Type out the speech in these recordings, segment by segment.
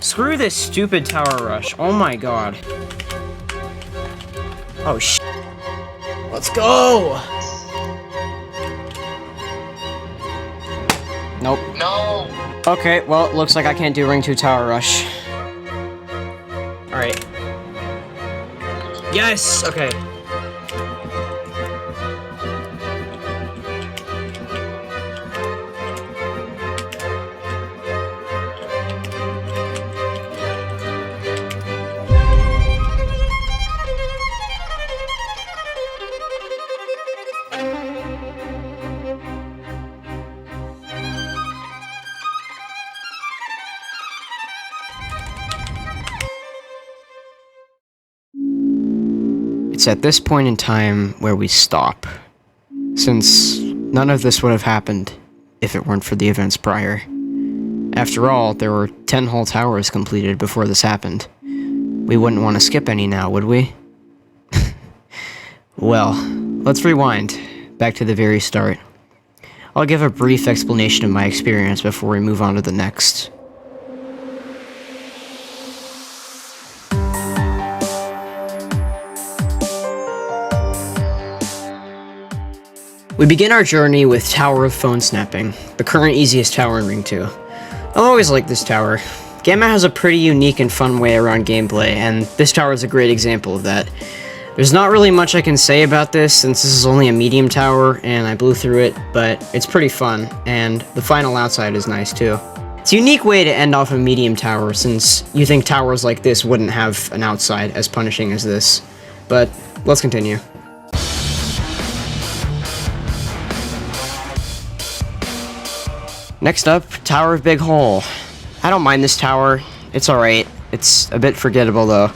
Screw this stupid tower rush. Oh my god. Oh sh. Let's go! Nope. No! Okay, well, it looks like I can't do Ring 2 Tower Rush. Alright. Yes! Okay. It's at this point in time where we stop, since none of this would have happened if it weren't for the events prior. After all, there were 10 whole towers completed before this happened. We wouldn't want to skip any now, would we? Well, let's rewind, back to the very start. I'll give a brief explanation of my experience before we move on to the next. We begin our journey with Tower of Phone Snapping, the current easiest tower in Ring 2. I've always liked this tower. Gamma has a pretty unique and fun way around gameplay, and this tower is a great example of that. There's not really much I can say about this, since this is only a medium tower, and I blew through it, but it's pretty fun, and the final outside is nice too. It's a unique way to end off a medium tower, since you think towers like this wouldn't have an outside as punishing as this. But, let's continue. Next up, Tower of Big Hole. I don't mind this tower, it's alright. It's a bit forgettable though.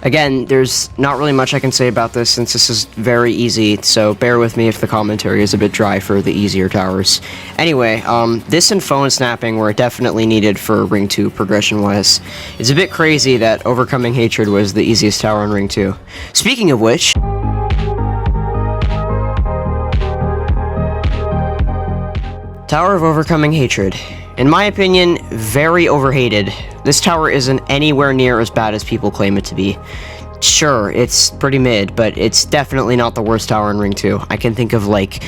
Again, there's not really much I can say about this since this is very easy, so bear with me if the commentary is a bit dry for the easier towers. Anyway, this and Phone Snapping were definitely needed for Ring 2 progression-wise. It's a bit crazy that Overcoming Hatred was the easiest tower in Ring 2. Speaking of which... Tower of Overcoming Hatred. In my opinion, very overhated. This tower isn't anywhere near as bad as people claim it to be. Sure, it's pretty mid, but it's definitely not the worst tower in Ring 2. I can think of, like,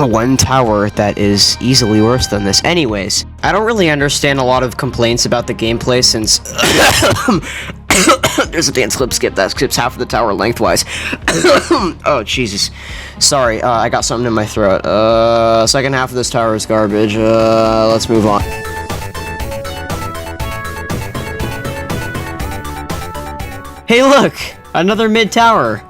one tower that is easily worse than this. Anyways, I don't really understand a lot of complaints about the gameplay since... There's a dance clip skip that skips half of the tower lengthwise. Oh, Jesus. Sorry, I got something in my throat. Second half of this tower is garbage. Let's move on. Hey, look! Another mid-tower!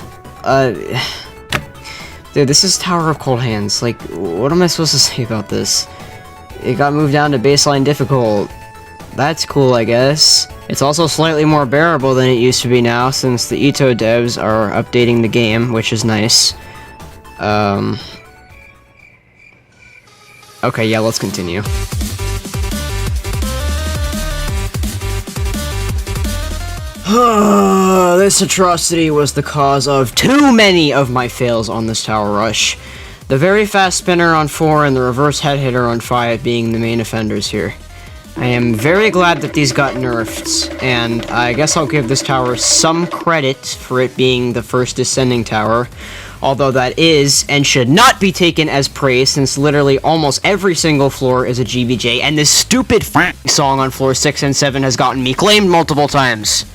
Dude, this is Tower of Cold Hands. Like, what am I supposed to say about this? It got moved down to baseline difficult. That's cool, I guess. It's also slightly more bearable than it used to be now, since the EToH devs are updating the game, which is nice. Okay, yeah, let's continue. This atrocity was the cause of too many of my fails on this tower rush. The very fast spinner on 4 and the reverse head hitter on 5 being the main offenders here. I am very glad that these got nerfed, and I guess I'll give this tower some credit for it being the first descending tower, although that is and should not be taken as praise since literally almost every single floor is a GBJ, and this stupid song on floor 6 and 7 has gotten me claimed multiple times.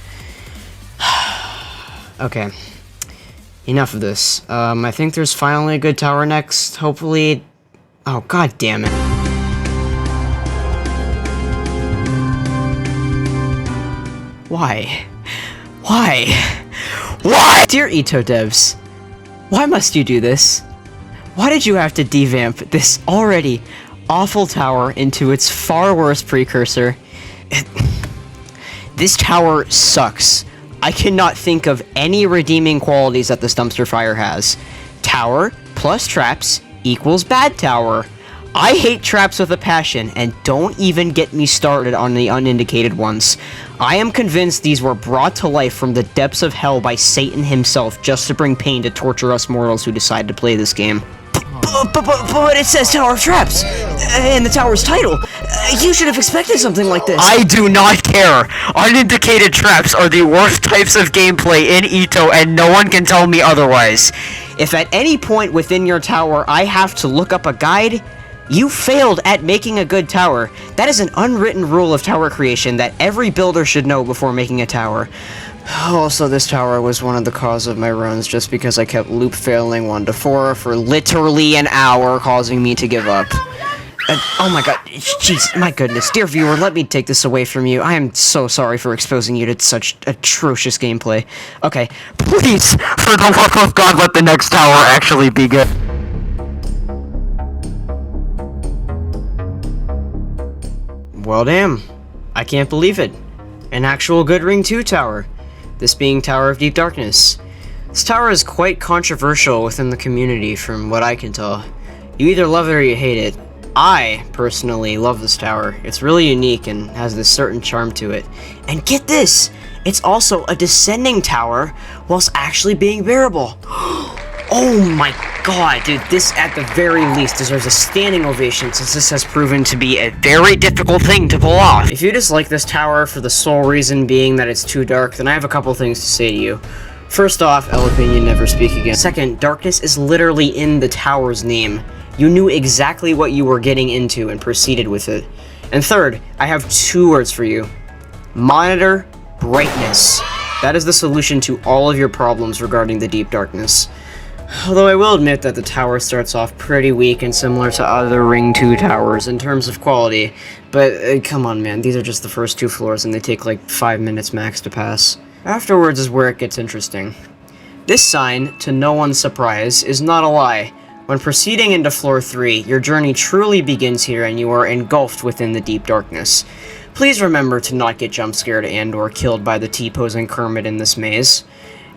Okay, enough of this. I think there's finally a good tower next, hopefully... Oh, god damn it. Why? Why? Why? Dear EToH devs, why must you do this? Why did you have to devamp this already awful tower into its far worse precursor? This tower sucks. I cannot think of any redeeming qualities that this dumpster fire has. Tower plus traps equals bad tower. I hate traps with a passion, and don't even get me started on the unindicated ones. I am convinced these were brought to life from the depths of hell by Satan himself just to bring pain to torture us mortals who decide to play this game. But it says Tower of Traps in the tower's title. You should have expected something like this. I do not care. Unindicated traps are the worst types of gameplay in EToH, and no one can tell me otherwise. If at any point within your tower I have to look up a guide, you failed at making a good tower. That is an unwritten rule of tower creation that every builder should know before making a tower. Also, this tower was one of the cause of my runs just because I kept loop failing 1 to 4 for literally an hour, causing me to give up. Oh my god, jeez, my goodness. Dear viewer, let me take this away from you. I am so sorry for exposing you to such atrocious gameplay. Okay, Please, for the love of God, let the next tower actually be good. well damn. I can't believe it. An actual good Ring 2 tower. This being Tower of Deep Darkness. This tower is quite controversial within the community from what I can tell. You either love it or you hate it. I, personally, love this tower. It's really unique and has this certain charm to it. And get this! It's also a descending tower, whilst actually being bearable. Oh my god, dude, this at the very least deserves a standing ovation since this has proven to be a very difficult thing to pull off. If you dislike this tower for the sole reason being that it's too dark, then I have a couple things to say to you. First off, L opinion, never speak again. Second, darkness is literally in the tower's name. You knew exactly what you were getting into and proceeded with it. And third, I have 2 words for you. Monitor brightness. That is the solution to all of your problems regarding the deep darkness. Although I will admit that the tower starts off pretty weak and similar to other Ring 2 towers in terms of quality, but come on man, these are just the first 2 floors and they take like 5 minutes max to pass. Afterwards is where it gets interesting. This sign, to no one's surprise, is not a lie. When proceeding into floor 3, your journey truly begins here and you are engulfed within the deep darkness. Please remember to not get jump scared and or killed by the T-posing Kermit in this maze.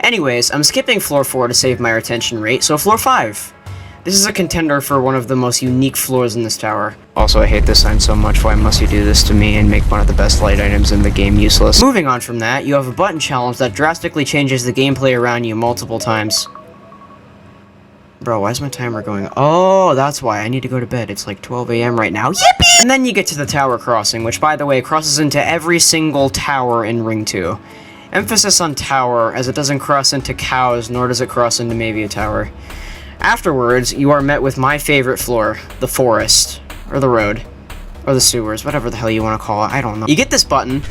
Anyways, I'm skipping floor 4 to save my retention rate, so floor 5. This is a contender for one of the most unique floors in this tower. Also, I hate this sign so much, why must you do this to me and make one of the best light items in the game useless? Moving on from that, you have a button challenge that drastically changes the gameplay around you multiple times. Bro, why is my timer going? Oh, that's why. I need to go to bed. It's like 12 AM right now. Yippee! And then you get to the tower crossing, which, by the way, crosses into every single tower in Ring 2. Emphasis on tower, as it doesn't cross into cows, nor does it cross into maybe a tower. Afterwards, you are met with my favorite floor, the forest, or the road, or the sewers, whatever the hell you want to call it, I don't know. You get this button,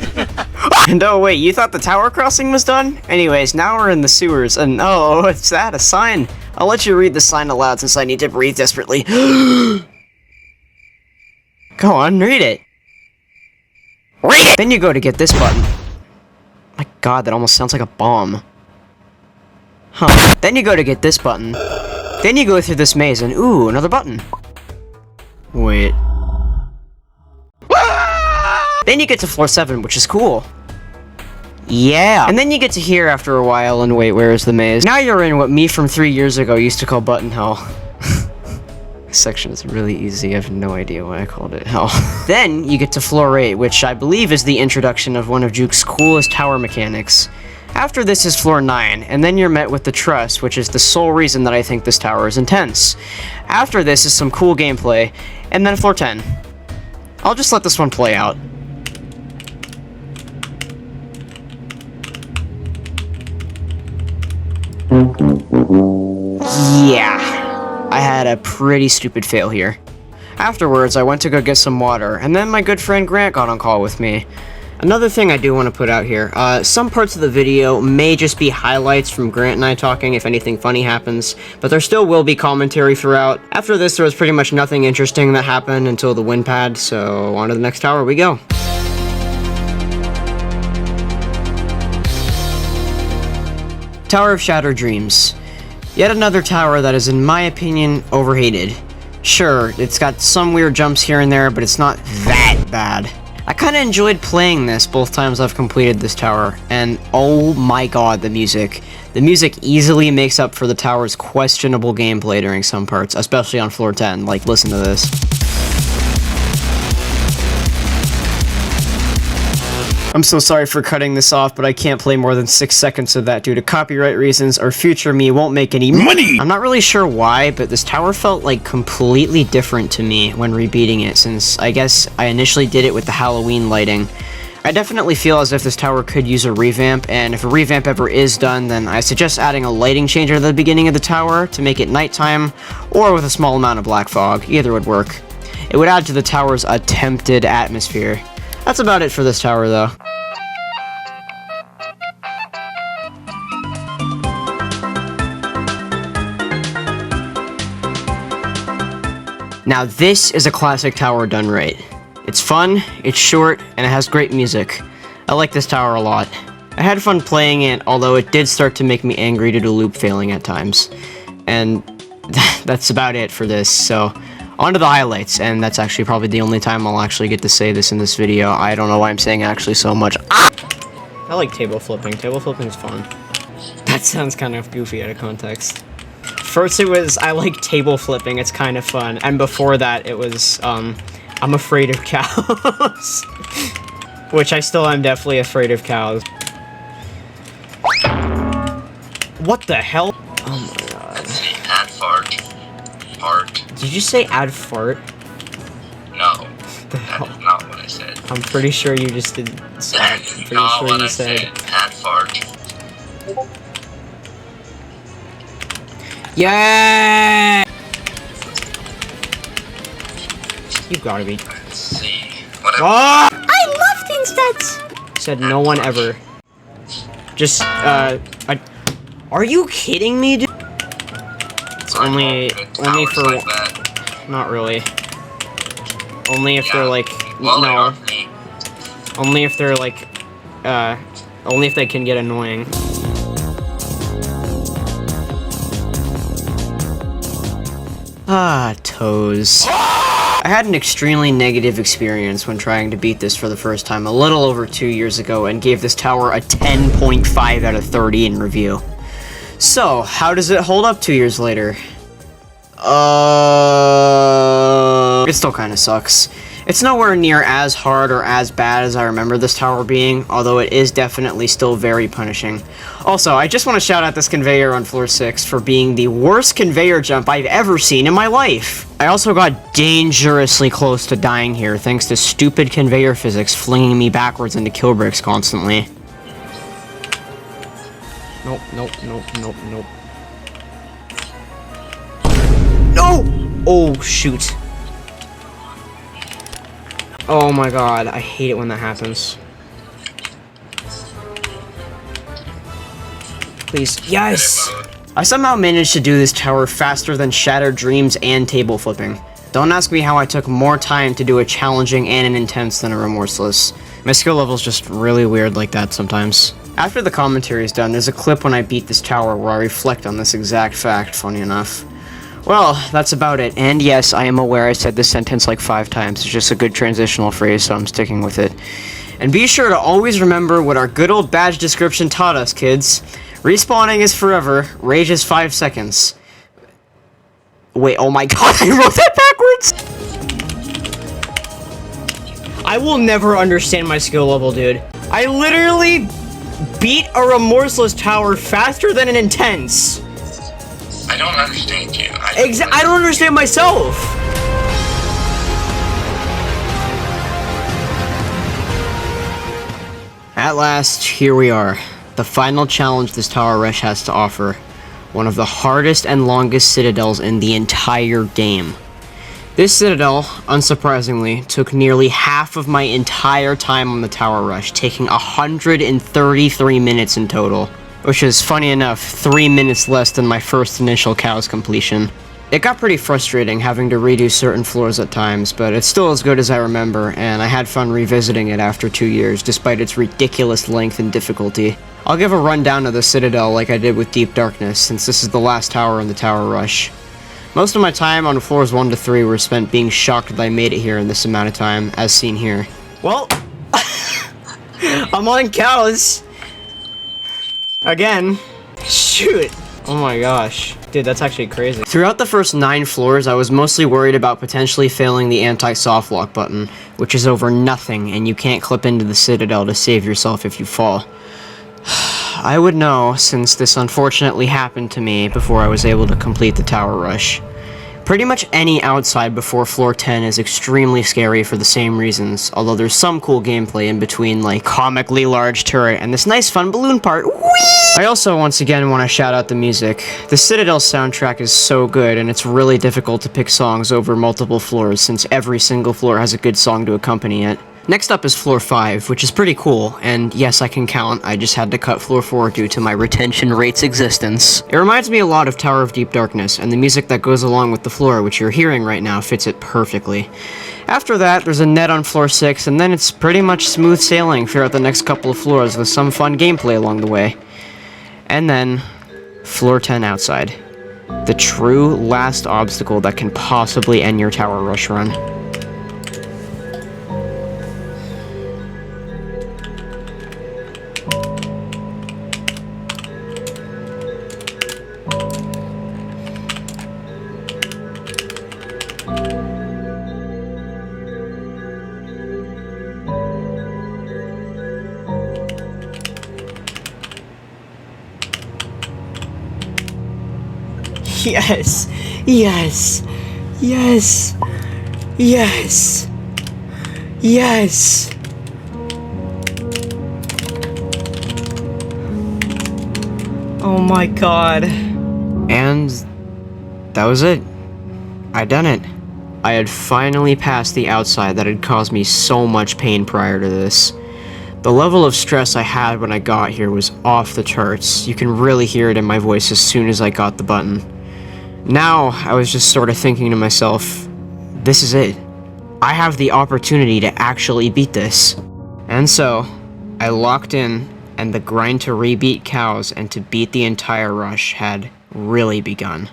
and oh wait, you thought the tower crossing was done? Anyways, now we're in the sewers, and oh, what's that, a sign? I'll let you read the sign aloud since I need to breathe desperately. Go on, read it. Read it! Then you go to get this button. My god, that almost sounds like a bomb. Huh. Then you go to get this button. Then you go through this maze and ooh, another button. Wait. Then you get to floor 7, which is cool. Yeah. And then you get to here after a while and wait, where is the maze? Now you're in what me from 3 years ago used to call button hell. This section is really easy, I have no idea why I called it hell. Then you get to floor 8, which I believe is the introduction of one of Juke's coolest tower mechanics. After this is floor 9, and then you're met with the truss, which is the sole reason that I think this tower is intense. After this is some cool gameplay, and then floor 10. I'll just let this one play out. Yeah. I had a pretty stupid fail here. Afterwards, I went to go get some water, and then my good friend Grant got on call with me. Another thing I do want to put out here, some parts of the video may just be highlights from Grant and I talking if anything funny happens, but there still will be commentary throughout. After this, there was pretty much nothing interesting that happened until the wind pad, so on to the next tower we go. Tower of Shattered Dreams. Yet another tower that is, in my opinion, overhated. Sure, it's got some weird jumps here and there, but it's not that bad. I kinda enjoyed playing this both times I've completed this tower, and oh my god, the music. The music easily makes up for the tower's questionable gameplay during some parts, especially on floor 10, like listen to this. I'm so sorry for cutting this off, but I can't play more than 6 seconds of that due to copyright reasons, or future me won't make any money! I'm not really sure why, but this tower felt like completely different to me when rebeating it, since I guess I initially did it with the Halloween lighting. I definitely feel as if this tower could use a revamp, and if a revamp ever is done, then I suggest adding a lighting changer at the beginning of the tower to make it nighttime, or with a small amount of black fog. Either would work. It would add to the tower's attempted atmosphere. That's about it for this tower, though. Now this is a classic tower done right. It's fun, it's short, and it has great music. I like this tower a lot. I had fun playing it, although it did start to make me angry due to loop failing at times. And that's about it for this, so on to the highlights, and that's actually probably the only time I'll actually get to say this in this video. I don't know why I'm saying actually so much. I like table flipping. Table flipping's fun. That sounds kind of goofy out of context. First it was, I like table flipping, it's kind of fun, and before that it was, I'm afraid of cows. Which I still am definitely afraid of cows. What the hell? Oh my god. Add fart. Fart. Did you say add fart? No. The hell? That's not what I said. I'm pretty sure you just did. I'm pretty sure you said. Add fart. Yeah. You gotta be. Let's see. Whatever. Oh! I love things that said no one ever. Just are you kidding me, dude? It's only for like that. not really. Only if they're like Well, they no. are for me. Only if they're like only if they can get annoying. Ah, toes. I had an extremely negative experience when trying to beat this for the first time a little over 2 years ago and gave this tower a 10.5 out of 30 in review. So, how does it hold up 2 years later? It still kinda sucks. It's nowhere near as hard or as bad as I remember this tower being, although it is definitely still very punishing. Also, I just want to shout out this conveyor on floor 6 for being the worst conveyor jump I've ever seen in my life. I also got dangerously close to dying here thanks to stupid conveyor physics flinging me backwards into kill bricks constantly. Nope, nope, nope, nope, nope. No! Oh, shoot. Oh my god, I hate it when that happens. Please, yes! I somehow managed to do this tower faster than Shattered Dreams and table flipping. Don't ask me how I took more time to do a challenging and an intense than a remorseless. My skill level's just really weird like that sometimes. After the commentary is done, there's a clip when I beat this tower where I reflect on this exact fact, funny enough. Well, that's about it, and yes, I am aware I said this sentence like 5 times. It's just a good transitional phrase, so I'm sticking with it. And be sure to always remember what our good old badge description taught us, kids. Respawning is forever, rage is 5 seconds. Wait, oh my god, I wrote that backwards! I will never understand my skill level, dude. I literally beat a remorseless tower faster than an intense. I don't understand you. I don't understand myself. At last, here we are. The final challenge this tower rush has to offer. One of the hardest and longest citadels in the entire game. This citadel, unsurprisingly, took nearly half of my entire time on the tower rush, taking 133 minutes in total. Which is, funny enough, 3 minutes less than my first initial cow's completion. It got pretty frustrating having to redo certain floors at times, but it's still as good as I remember, and I had fun revisiting it after 2 years, despite its ridiculous length and difficulty. I'll give a rundown of the Citadel like I did with Deep Darkness, since this is the last tower in the Tower Rush. Most of my time on floors 1 to 3 were spent being shocked that I made it here in this amount of time, as seen here. Well, I'm on cows. Again. Shoot. Oh my gosh. Dude, that's actually crazy. Throughout the first 9 floors, I was mostly worried about potentially failing the anti-soft lock button, which is over nothing, and you can't clip into the Citadel to save yourself if you fall. I would know, since this unfortunately happened to me before I was able to complete the tower rush. Pretty much any outside before floor 10 is extremely scary for the same reasons, although there's some cool gameplay in between, like comically large turret and this nice fun balloon part. Whee! I also once again want to shout out the music. The Citadel soundtrack is so good, and it's really difficult to pick songs over multiple floors since every single floor has a good song to accompany it. Next up is floor 5, which is pretty cool, and yes, I can count, I just had to cut floor 4 due to my retention rate's existence. It reminds me a lot of Tower of Deep Darkness, and the music that goes along with the floor, which you're hearing right now, fits it perfectly. After that, there's a net on floor 6, and then it's pretty much smooth sailing throughout the next couple of floors with some fun gameplay along the way. And then, floor 10 outside. The true last obstacle that can possibly end your tower rush run. Yes! Yes! Yes! Yes! Yes! Oh my god. And that was it. I'd done it. I had finally passed the outside that had caused me so much pain prior to this. The level of stress I had when I got here was off the charts. You can really hear it in my voice as soon as I got the button. Now, I was just sort of thinking to myself, this is it. I have the opportunity to actually beat this. And so, I locked in, and the grind to re-beat cows and to beat the entire rush had really begun.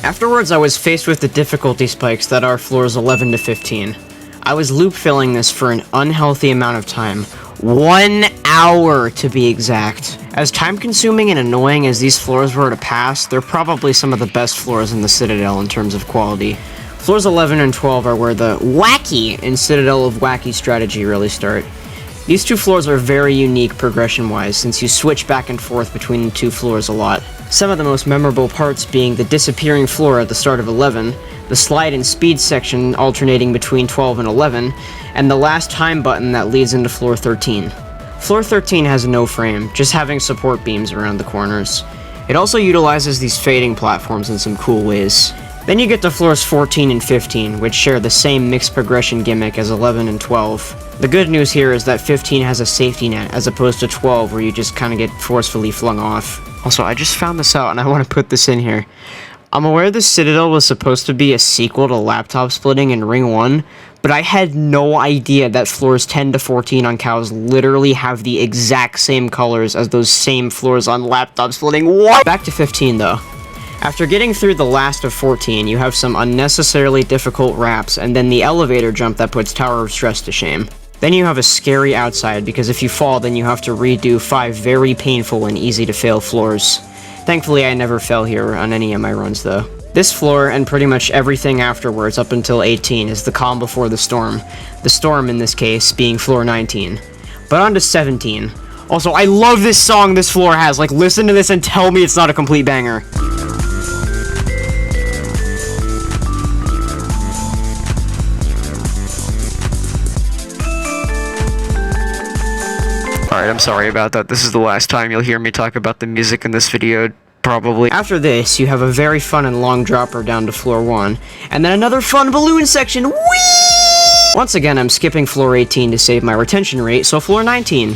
Afterwards, I was faced with the difficulty spikes that are floors 11 to 15. I was loop filling this for an unhealthy amount of time. 1 hour to be exact. As time consuming and annoying as these floors were to pass, they're probably some of the best floors in the Citadel in terms of quality. Floors 11 and 12 are where the Wacky and Citadel of Wacky strategy really start. These 2 floors are very unique progression-wise, since you switch back and forth between the 2 floors a lot. Some of the most memorable parts being the disappearing floor at the start of 11, the slide and speed section alternating between 12 and 11, and the last time button that leads into floor 13. Floor 13 has no frame, just having support beams around the corners. It also utilizes these fading platforms in some cool ways. Then you get to floors 14 and 15, which share the same mixed progression gimmick as 11 and 12. The good news here is that 15 has a safety net, as opposed to 12 where you just kinda get forcefully flung off. Also, I just found this out and I want to put this in here. I'm aware the Citadel was supposed to be a sequel to Laptop Splitting in Ring 1, but I had no idea that floors 10 to 14 on cows literally have the exact same colors as those same floors on Laptop Splitting. What? Back to 15 though. After getting through the last of 14, you have some unnecessarily difficult wraps, and then the elevator jump that puts Tower of Stress to shame. Then you have a scary outside, because if you fall, then you have to redo 5 very painful and easy to fail floors. Thankfully, I never fell here on any of my runs, though. This floor, and pretty much everything afterwards up until 18, is the calm before the storm. The storm, in this case, being floor 19. But on to 17. Also, I love this song this floor has. Like, listen to this and tell me it's not a complete banger. Alright, I'm sorry about that. This is the last time you'll hear me talk about the music in this video, probably. After this, you have a very fun and long dropper down to floor 1, and then another fun balloon section. Whee! Once again, I'm skipping floor 18 to save my retention rate, so floor 19.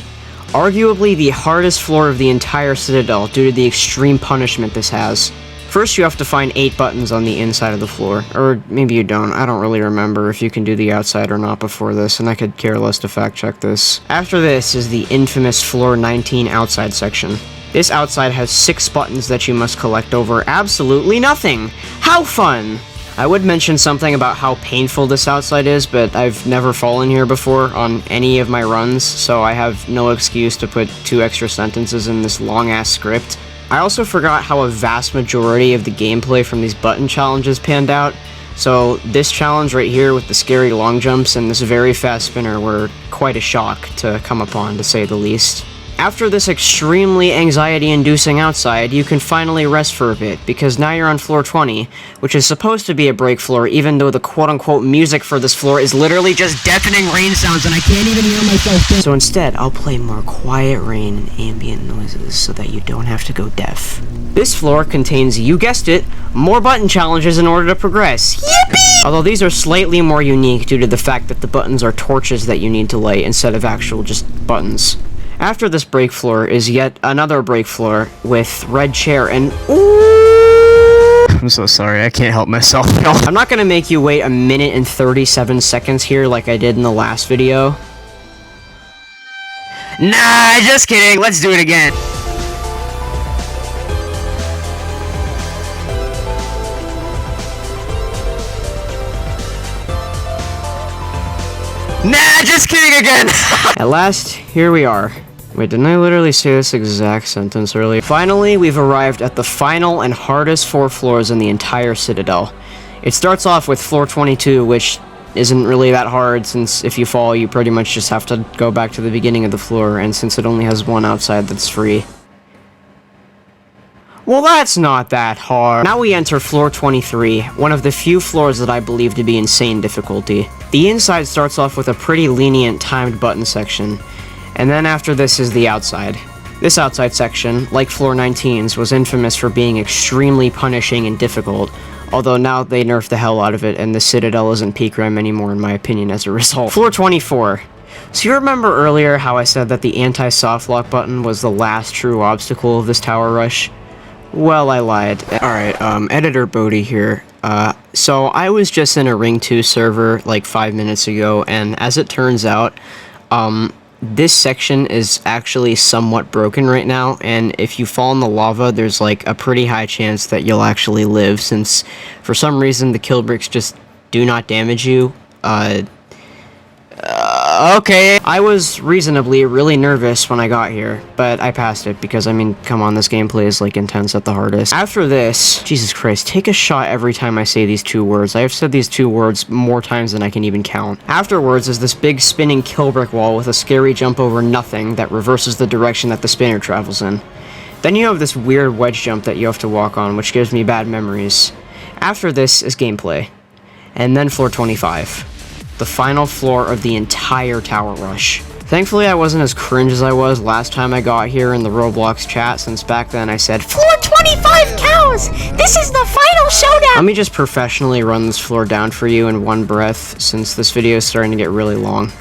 Arguably the hardest floor of the entire Citadel due to the extreme punishment this has. First, you have to find 8 buttons on the inside of the floor. Or maybe you don't. I don't really remember if you can do the outside or not before this, and I could care less to fact check this. After this is the infamous floor 19 outside section. This outside has 6 buttons that you must collect over absolutely nothing. How fun! I would mention something about how painful this outside is, but I've never fallen here before on any of my runs, so I have no excuse to put 2 extra sentences in this long-ass script. I also forgot how a vast majority of the gameplay from these button challenges panned out, so this challenge right here with the scary long jumps and this very fast spinner were quite a shock to come upon, to say the least. After this extremely anxiety-inducing outside, you can finally rest for a bit, because now you're on floor 20, which is supposed to be a break floor, even though the quote-unquote music for this floor is literally just deafening rain sounds and I can't even hear myself. So instead, I'll play more quiet rain and ambient noises so that you don't have to go deaf. This floor contains, you guessed it, more button challenges in order to progress. Yippee! Although these are slightly more unique due to the fact that the buttons are torches that you need to light instead of actual just buttons. After this break floor is yet another break floor with red chair and ooh! I'm so sorry, I can't help myself. I'm not gonna make you wait a minute and 37 seconds here like I did in the last video. Nah, just kidding, let's do it again. Nah, just kidding again! At last, here we are. Wait, didn't I literally say this exact sentence earlier? Finally, we've arrived at the final and hardest 4 floors in the entire Citadel. It starts off with floor 22, which isn't really that hard, since if you fall, you pretty much just have to go back to the beginning of the floor, and since it only has one outside that's free. Well, that's not that hard. Now we enter floor 23, one of the few floors that I believe to be insane difficulty. The inside starts off with a pretty lenient timed button section, and then after this is the outside. This outside section, like floor 19's, was infamous for being extremely punishing and difficult, although now they nerfed the hell out of it and the Citadel isn't peak rem anymore in my opinion as a result. Floor 24. So you remember earlier how I said that the anti-soft lock button was the last true obstacle of this tower rush? Well, I lied. Alright, editor Bode here. So I was just in a Ring 2 server like 5 minutes ago, and as it turns out, this section is actually somewhat broken right now, and if you fall in the lava, there's like a pretty high chance that you'll actually live, since for some reason the kill bricks just do not damage you. Okay. I was reasonably really nervous when I got here, but I passed it because, I mean, come on, this gameplay is, like, intense at the hardest. After this, Jesus Christ, take a shot every time I say these 2 words. I have said these 2 words more times than I can even count. Afterwards is this big spinning kill brick wall with a scary jump over nothing that reverses the direction that the spinner travels in. Then you have this weird wedge jump that you have to walk on, which gives me bad memories. After this is gameplay. And then floor 25. The final floor of the entire tower rush. Thankfully, I wasn't as cringe as I was last time I got here in the Roblox chat, since back then I said, "Floor 25 cows! This is the final showdown!" Let me just professionally run this floor down for you in one breath, since this video is starting to get really long.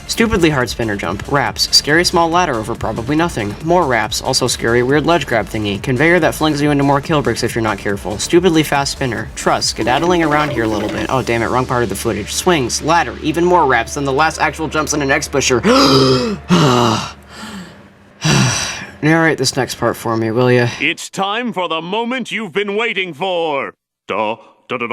Stupidly hard spinner jump. Wraps. Scary small ladder over probably nothing. More wraps. Also scary weird ledge grab thingy. Conveyor that flings you into more kill bricks if you're not careful. Stupidly fast spinner. Trust. Skedaddling around here a little bit. Oh damn it, wrong part of the footage. Swings. Ladder. Even more wraps than the last actual jumps in an X-pusher. Narrate this next part for me, will ya? It's time for the moment you've been waiting for. Duh. Get to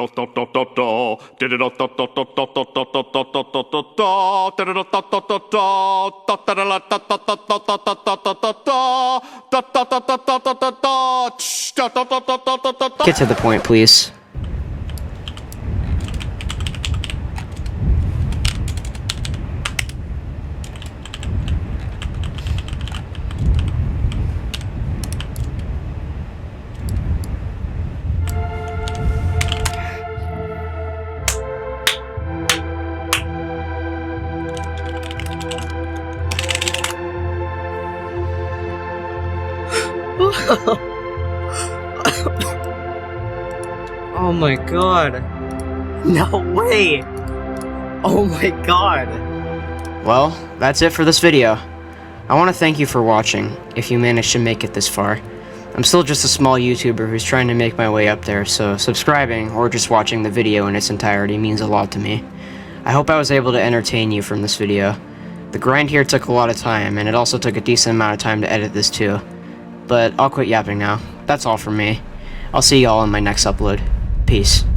the point, please. Oh my god. No way. Oh my god. Well, that's it for this video. I want to thank you for watching, if you managed to make it this far. I'm still just a small YouTuber who's trying to make my way up there, so subscribing or just watching the video in its entirety means a lot to me. I hope I was able to entertain you from this video. The grind here took a lot of time, and it also took a decent amount of time to edit this too. But I'll quit yapping now. That's all from me. I'll see y'all in my next upload. Peace.